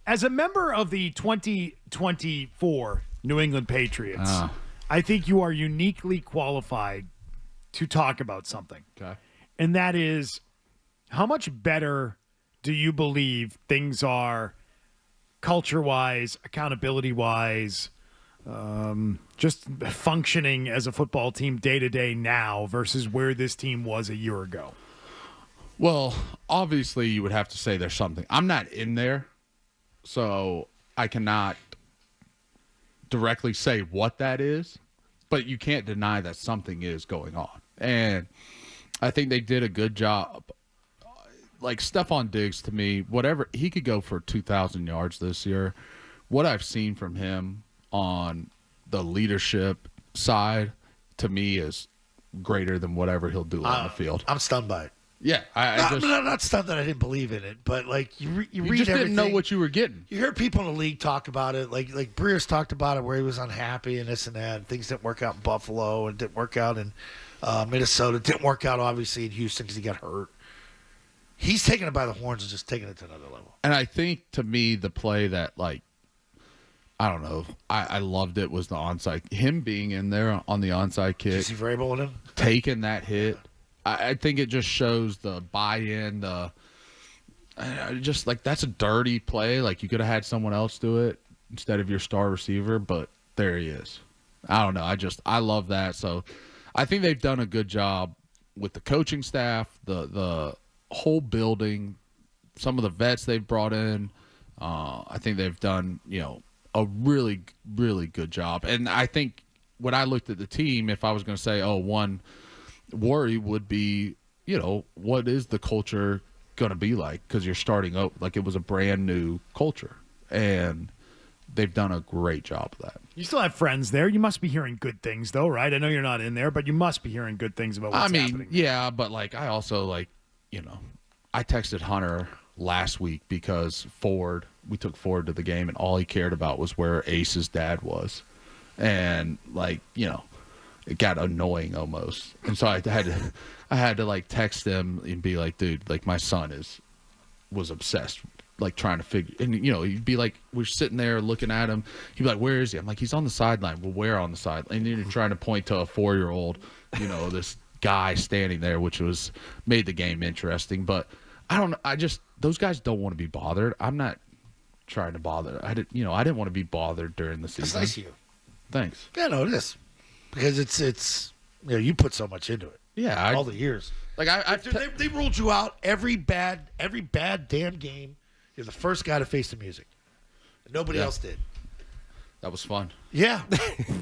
As a member of the 2024 New England Patriots, I think you are uniquely qualified to talk about something. Okay. And that is, how much better do you believe things are culture-wise, accountability-wise, just functioning as a football team day-to-day now versus where this team was a year ago? Well, obviously you would have to say there's something. I'm not in there, so I cannot directly say what that is, but you can't deny that something is going on. And I think they did a good job. Like Stefon Diggs, to me, whatever, he could go for 2,000 yards this year. What I've seen from him on the leadership side, to me, is greater than whatever he'll do on the field. I'm stunned by it. Yeah, I'm not stunned that I didn't believe in it, but like you read just everything. didn't know what you were getting. You hear people in the league talk about it, like Breers talked about it, where he was unhappy and this and that. And things didn't work out in Buffalo and didn't work out in Minnesota. Didn't work out obviously in Houston because he got hurt. He's taking it by the horns and just taking it to another level. And I think, to me, the play that, like, I don't know, I loved it was the onside. Him being in there on the onside kick. Did you see Vrabel in him? Taking that hit. I think it just shows the buy-in, just like that's a dirty play. Like you could have had someone else do it instead of your star receiver, but there he is. I don't know. I love that. So I think they've done a good job with the coaching staff, the whole building, some of the vets they've brought in. I think they've done, a really, really good job. And I think when I looked at the team, if I was going to say, one worry would be, what is the culture going to be like? Because you're starting out like it was a brand new culture, and they've done a great job of that. You still have friends there. You must be hearing good things, though, right? I know you're not in there, but you must be hearing good things about what's happening. Yeah, but like I also I texted Hunter last week because we took Ford to the game, and all he cared about was where Ace's dad was, and it got annoying almost. And so I had to like text him and be like, dude, like my son was obsessed, like trying to figure, and he'd be like, we're sitting there looking at him. He'd be like, where is he? I'm like, he's on the sideline. Well, where on the sideline? And you're trying to point to a 4-year-old, this guy standing there, which made the game interesting. But those guys don't want to be bothered. I'm not trying to bother. I didn't want to be bothered during the season. That's nice of you. Thanks. Yeah, no, it is. Because it's you put so much into it. Yeah, all the years. Like they ruled you out every bad damn game. You're the first guy to face the music. Nobody else did. That was fun. Yeah, I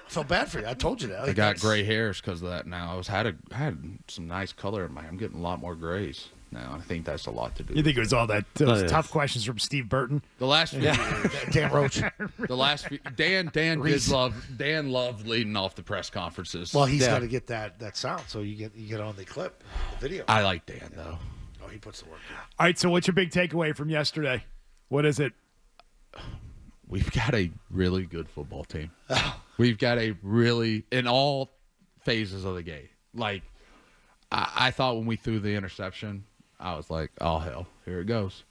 felt bad for you. I told you that. I got gray hairs because of that. Now I had some nice color in my. I'm getting a lot more grays now. I think that's a lot to do. You think it was all that tough questions from Steve Burton? The last few Dan Roach. The last few, Dan loved leading off the press conferences. Well, he's got to get that sound, so you get on the clip, the video. I like Dan though. Oh, he puts the work in. All right, so what's your big takeaway from yesterday? What is it? We've got a really good football team. We've got in all phases of the game. Like I thought when we threw the interception, I was like, oh, hell, here it goes.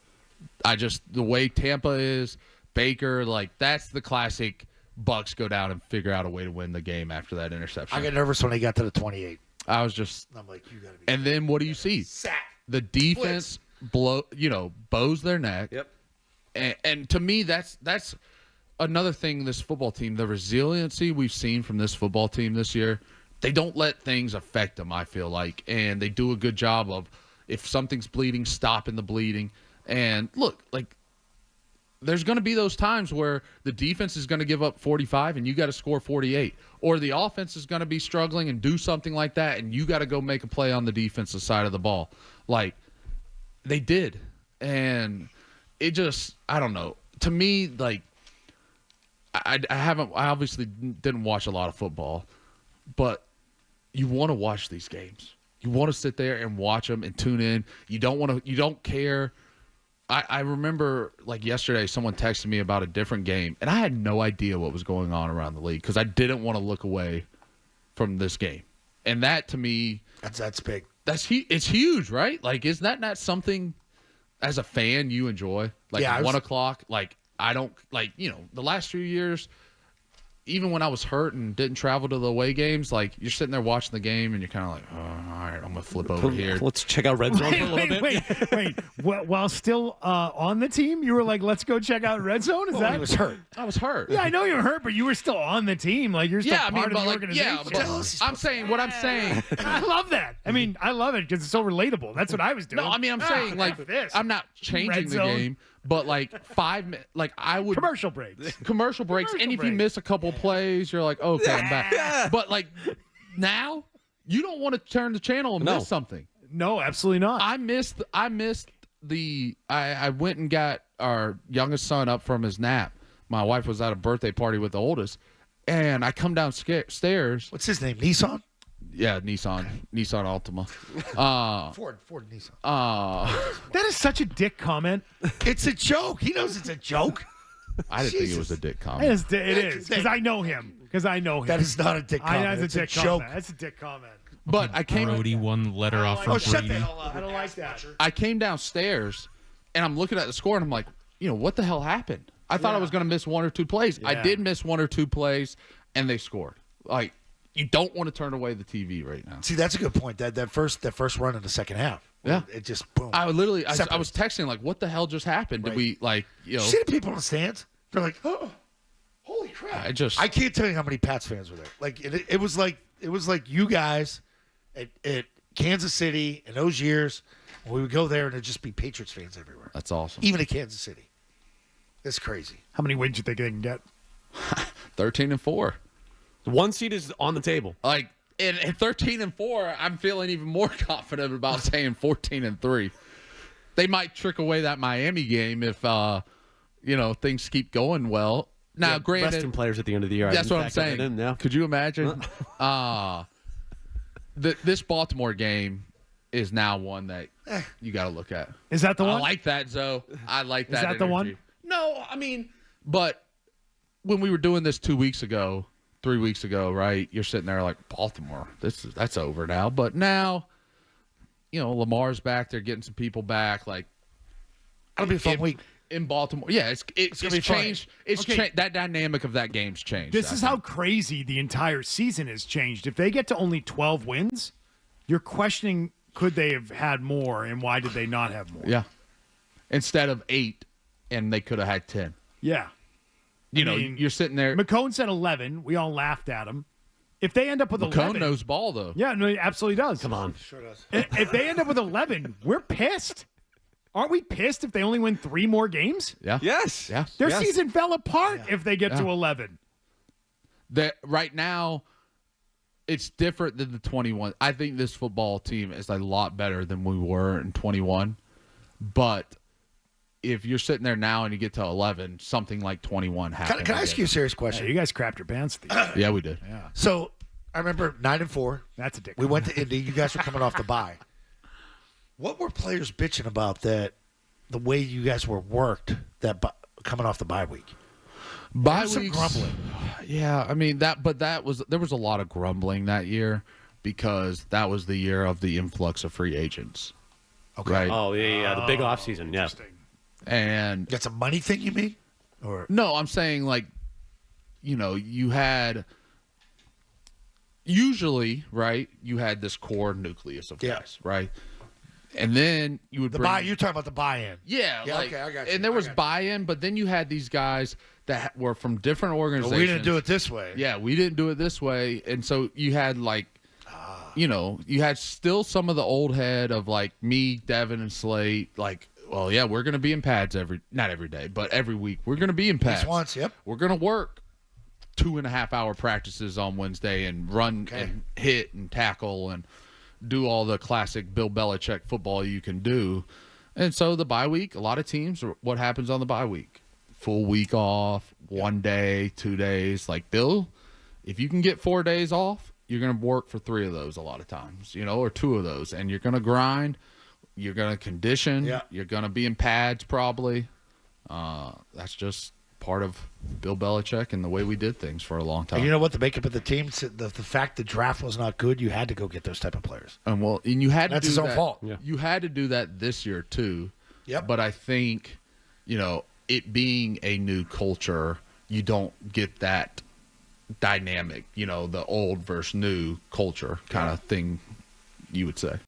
The way Tampa is, Baker, like, that's the classic Bucs go down and figure out a way to win the game after that interception. I got nervous when they got to the 28. I was just. I'm like, you got to be. And then what do you see? Sack. The defense bows their neck. Yep. And to me, that's another thing, this football team, the resiliency we've seen from this football team this year, they don't let things affect them, I feel like. And they do a good job of, if something's bleeding, stopping the bleeding. And look, like, there's going to be those times where the defense is going to give up 45 and you got to score 48. Or the offense is going to be struggling and do something like that, and you got to go make a play on the defensive side of the ball. Like, they did. And it just, I don't know. To me, like, I obviously didn't watch a lot of football, but you want to watch these games. You want to sit there and watch them and tune in. You don't care. I remember, like, yesterday, someone texted me about a different game, and I had no idea what was going on around the league because I didn't want to look away from this game. And that, to me, that's big. It's huge, right? Like, is that not something? as a fan, you enjoy. Like, Yeah, 1 o'clock, like, I don't, like, the last few years, even when I was hurt and didn't travel to the away games, like, you're sitting there watching the game and you're kind of like, oh, all right, I'm going to flip over here. Let's check out Red Zone for a little bit. Wait. While still on the team, you were like, let's go check out Red Zone? Is that? He was hurt. I was hurt. Yeah, I know you were hurt, but you were still on the team. Like, you're still part of the organization. but I'm saying what I'm saying. I love that. I mean, I love it because it's so relatable. That's what I was doing. No, I mean, I'm saying, like, this. I'm not changing Red the zone. game, but, like, 5 minutes, like, I would. Commercial breaks. Commercial breaks. And if you miss a couple plays, you're like, okay, I'm back. But, like, now, you don't want to turn the channel and miss something. No, absolutely not. I missed I went and got our youngest son up from his nap. My wife was at a birthday party with the oldest, and I come downstairs. What's his name? Nissan? Yeah, Nissan Altima. Ford Nissan. That is such a dick comment. It's a joke. He knows it's a joke. I didn't think it Jesus. was a dick It comment. is because I know him. That is not a dick comment. That's a It's dick a joke. comment. That's a dick comment. But I came. Brody one letter off from Oh, shut Brady. the hell up. I don't like that. I came downstairs, and I'm looking at the score, and I'm like, what the hell happened? I thought I was going to miss 1 or 2 plays. I did miss 1 or 2 plays, and they scored. Like, you don't want to turn away the TV right now. See, that's a good point. That first run in the second half. Yeah. It just boom. I was texting like, what the hell just happened? Did we You see the people in the stands? They're like, oh, holy crap! I I can't tell you how many Pats fans were there. Like it was like you guys at Kansas City in those years. We would go there and it'd just be Patriots fans everywhere. That's awesome. Even at Kansas City. It's crazy. How many wins do you think they can get? 13-4. The 1 seed is on the table. Like, and at 13-4, I'm feeling even more confident about saying 14-3. They might trick away that Miami game if things keep going well. Now, granted, resting players at the end of the year. that's what I'm saying. Yeah. Could you imagine? This Baltimore game is now one that you got to look at. Is that the one? I like that, Zoe. I like that. Is that the energy. one? No, I mean, but when we were doing this 2 weeks ago, 3 weeks ago, right? You're sitting there like, Baltimore, that's over now. But now, Lamar's back. They're getting some people back. Like, That'll be a fun week. in Baltimore. Yeah, it's gonna be fun. changed. It's Okay. that dynamic of that game's changed. This I is think. how crazy the entire season has changed. If they get to only 12 wins, you're questioning could they have had more and why did they not have more? Yeah. Instead of 8, and they could have had 10. Yeah. You I know, mean, you're sitting there. McCone said 11. We all laughed at him. If they end up with McCone 11, knows ball, though. yeah, no, he absolutely does. Come on. Sure does. If they end up with 11, we're pissed. Aren't we pissed if they only win 3 more games? Yeah. Yes. Yeah. Their Yes. season fell apart if they get to 11. That right now, it's different than the 21. I think this football team is a lot better than we were in 21. But if you're sitting there now and you get to 11, something like 21 happened. Can I ask you a serious Yeah, question? you guys crapped your pants. At the end. Yeah, we did. So I remember 9-4. That's a dick. We went to Indy. You guys were coming off the bye. What were players bitching about that? The way you guys were worked coming off the bye week. Bye There's some weeks. grumbling. Yeah, I mean there was a lot of grumbling that year because that was the year of the influx of free agents. Okay. Right. Oh, yeah. The big offseason. Yeah. Interesting. And That's a money thing, you mean? Or no, I'm saying like, you had usually, right? You had this core nucleus of Yeah. guys, right? And then you would the bring buy? You're talking about the buy-in. Yeah, Yeah, like, okay, I got you. and there I was got you. buy-in, but then you had these guys that were from different But organizations. we didn't do it this way. Yeah, we didn't do it this way, and so you had like, you had still some of the old head of like me, Devin, and Slate. Like, well, yeah, we're gonna be in pads not every day, but every week we're gonna be in pads. Just once, yep. We're gonna work 2.5-hour practices on Wednesday and run and hit and tackle and do all the classic Bill Belichick football you can do. And so the bye week, a lot of teams, what happens on the bye week? Full week off, 1 day, 2 days. Like, Bill, if you can get 4 days off, you're going to work for 3 of those a lot of times, or 2 of those. And you're going to grind. You're going to condition. Yeah. You're going to be in pads probably. That's just part of Bill Belichick and the way we did things for a long time. And you know what? The makeup of the team, the fact the draft was not good, you had to go get those type of players. And you had to That's do his own that. fault. Yeah. You had to do that this year too, Yep. But I think, it being a new culture, you don't get that dynamic, the old versus new culture kind of thing, you would say.